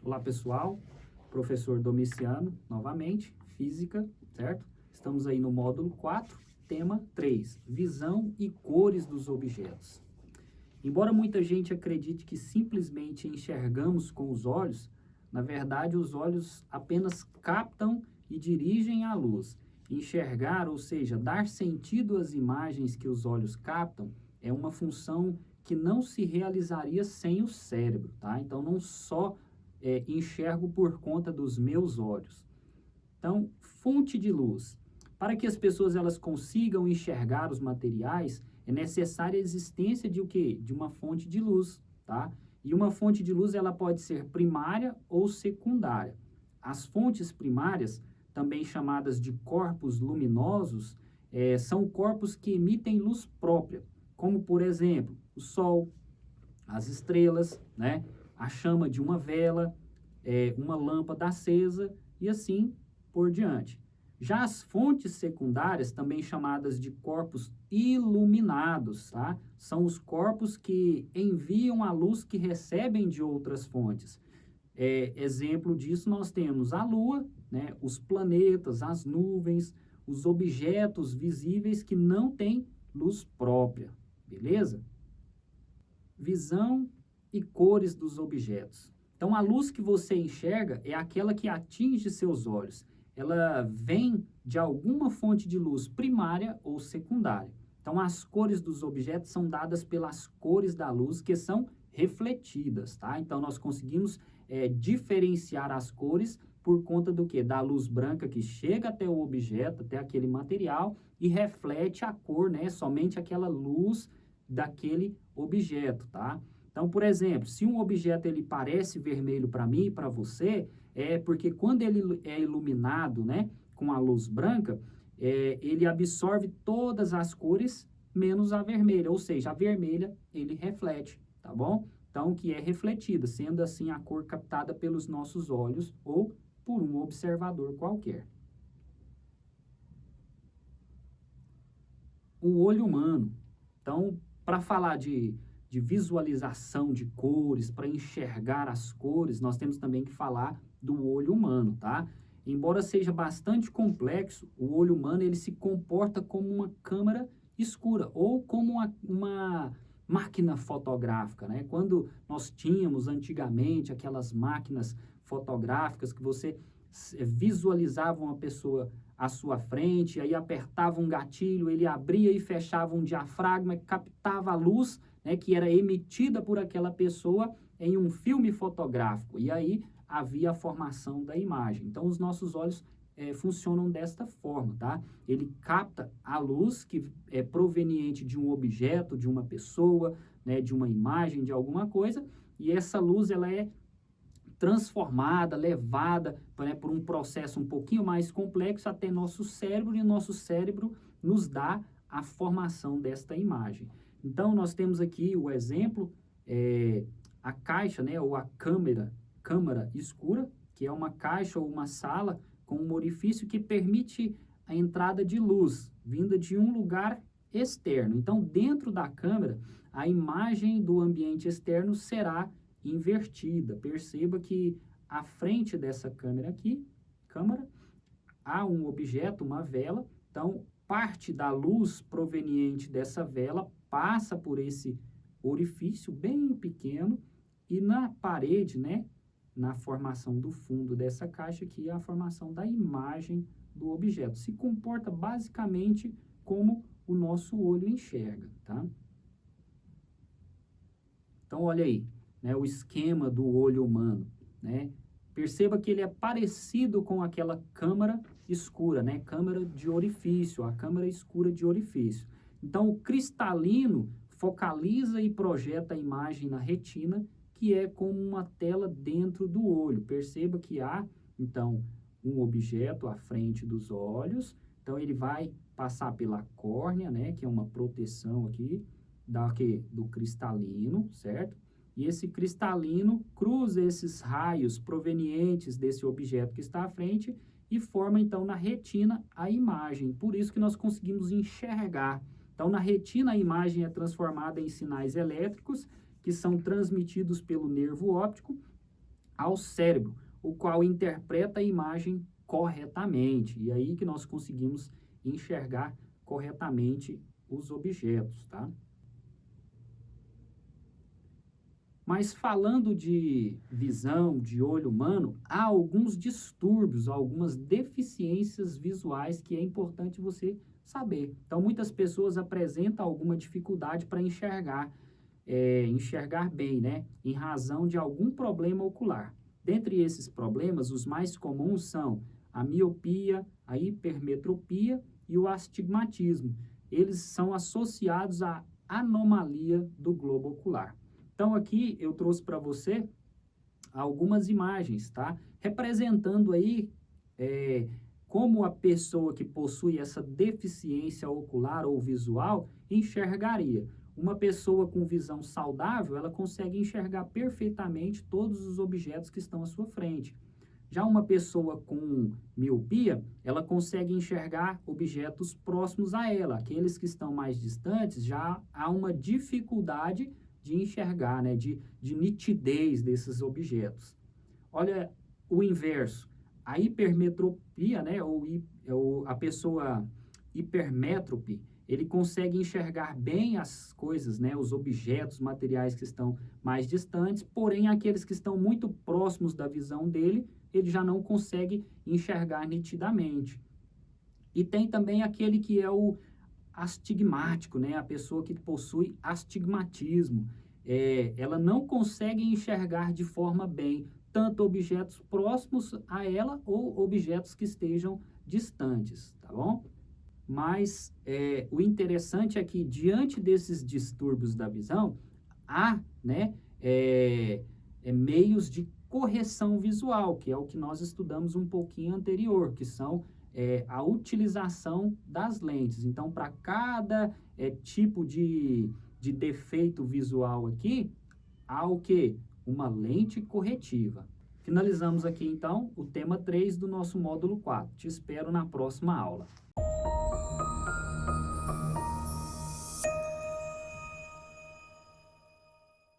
Olá pessoal, professor Domiciano, novamente, Física, certo? Estamos aí no módulo 4, tema 3, visão e cores dos objetos. Embora muita gente acredite que simplesmente enxergamos com os olhos, na verdade os olhos apenas captam e dirigem a luz. Enxergar, ou seja, dar sentido às imagens que os olhos captam, é uma função que não se realizaria sem o cérebro, tá? Então não só enxergo por conta dos meus olhos. Então, fonte de luz. Para que as pessoas elas consigam enxergar os materiais, é necessária a existência de o quê? De uma fonte de luz, tá? E uma fonte de luz ela pode ser primária ou secundária. As fontes primárias, também chamadas de corpos luminosos, são corpos que emitem luz própria, como por exemplo, o Sol, as estrelas, né? A chama de uma vela, uma lâmpada acesa e assim por diante. Já as fontes secundárias, também chamadas de corpos iluminados, tá? São os corpos que enviam a luz que recebem de outras fontes. Exemplo disso nós temos a Lua, né? Os planetas, as nuvens, os objetos visíveis que não têm luz própria, beleza? Visão e cores dos objetos. Então, a luz que você enxerga é aquela que atinge seus olhos. Ela vem de alguma fonte de luz primária ou secundária. Então, as cores dos objetos são dadas pelas cores da luz que são refletidas, tá? Então, nós conseguimos diferenciar as cores por conta do quê? Da luz branca que chega até o objeto, até aquele material e reflete a cor, né? Somente aquela luz daquele objeto, tá? Então, por exemplo, se um objeto ele parece vermelho para mim e para você, é porque quando ele é iluminado, né, com a luz branca, ele absorve todas as cores menos a vermelha, ou seja, a vermelha ele reflete, tá bom? Então, que é refletida, sendo assim a cor captada pelos nossos olhos ou por um observador qualquer. O olho humano. Então, para falar de visualização de cores, para enxergar as cores, nós temos também que falar do olho humano, tá? Embora seja bastante complexo, o olho humano ele se comporta como uma câmera escura ou como uma máquina fotográfica, né? Quando nós tínhamos antigamente aquelas máquinas fotográficas que você visualizava uma pessoa à sua frente, aí apertava um gatilho, ele abria e fechava um diafragma, captava a luz, né, que era emitida por aquela pessoa em um filme fotográfico, e aí havia a formação da imagem. Então, os nossos olhos funcionam desta forma, tá? Ele capta a luz que é proveniente de um objeto, de uma pessoa, né, de uma imagem, de alguma coisa, e essa luz, ela é transformada, levada, né, por um processo um pouquinho mais complexo até nosso cérebro, e nosso cérebro nos dá a formação desta imagem. Então, nós temos aqui o exemplo, a caixa, né, ou a câmara escura, que é uma caixa ou uma sala com um orifício que permite a entrada de luz, vinda de um lugar externo. Então, dentro da câmera, a imagem do ambiente externo será invertida. Perceba que à frente dessa câmera, há um objeto, uma vela. Então, parte da luz proveniente dessa vela passa por esse orifício bem pequeno e na parede, né, na formação do fundo dessa caixa aqui, é a formação da imagem do objeto. Se comporta basicamente como o nosso olho enxerga, tá? Então, olha aí, né, o esquema do olho humano, né? Perceba que ele é parecido com aquela câmara escura, né? Câmara de orifício, a câmara escura de orifício. Então, o cristalino focaliza e projeta a imagem na retina, que é como uma tela dentro do olho. Perceba que há, então, um objeto à frente dos olhos. Então, ele vai passar pela córnea, né? Que é uma proteção aqui do cristalino, certo? E esse cristalino cruza esses raios provenientes desse objeto que está à frente e forma, então, na retina a imagem. Por isso que nós conseguimos enxergar. Então, na retina, a imagem é transformada em sinais elétricos que são transmitidos pelo nervo óptico ao cérebro, o qual interpreta a imagem corretamente. E aí que nós conseguimos enxergar corretamente os objetos, tá? Mas falando de visão, de olho humano, há alguns distúrbios, algumas deficiências visuais que é importante você saber. Então, muitas pessoas apresentam alguma dificuldade para enxergar bem, né? Em razão de algum problema ocular. Dentre esses problemas, os mais comuns são a miopia, a hipermetropia e o astigmatismo. Eles são associados à anomalia do globo ocular. Então, aqui eu trouxe para você algumas imagens, tá? Representando aí como a pessoa que possui essa deficiência ocular ou visual enxergaria. Uma pessoa com visão saudável, ela consegue enxergar perfeitamente todos os objetos que estão à sua frente. Já uma pessoa com miopia, ela consegue enxergar objetos próximos a ela. Aqueles que estão mais distantes, já há uma dificuldade de enxergar, né, de nitidez desses objetos. Olha o inverso, a hipermetropia, né, a pessoa hipermétrope, ele consegue enxergar bem as coisas, né, os objetos materiais que estão mais distantes, porém aqueles que estão muito próximos da visão dele, ele já não consegue enxergar nitidamente. E tem também aquele que é o astigmático, né? A pessoa que possui astigmatismo. Ela não consegue enxergar de forma bem tanto objetos próximos a ela ou objetos que estejam distantes, tá bom? Mas o interessante é que, diante desses distúrbios da visão, há, né, meios de correção visual, que é o que nós estudamos um pouquinho anterior, que são a utilização das lentes. Então, para cada tipo de defeito visual aqui, há o quê? Uma lente corretiva. Finalizamos aqui, então, o tema 3 do nosso módulo 4. Te espero na próxima aula.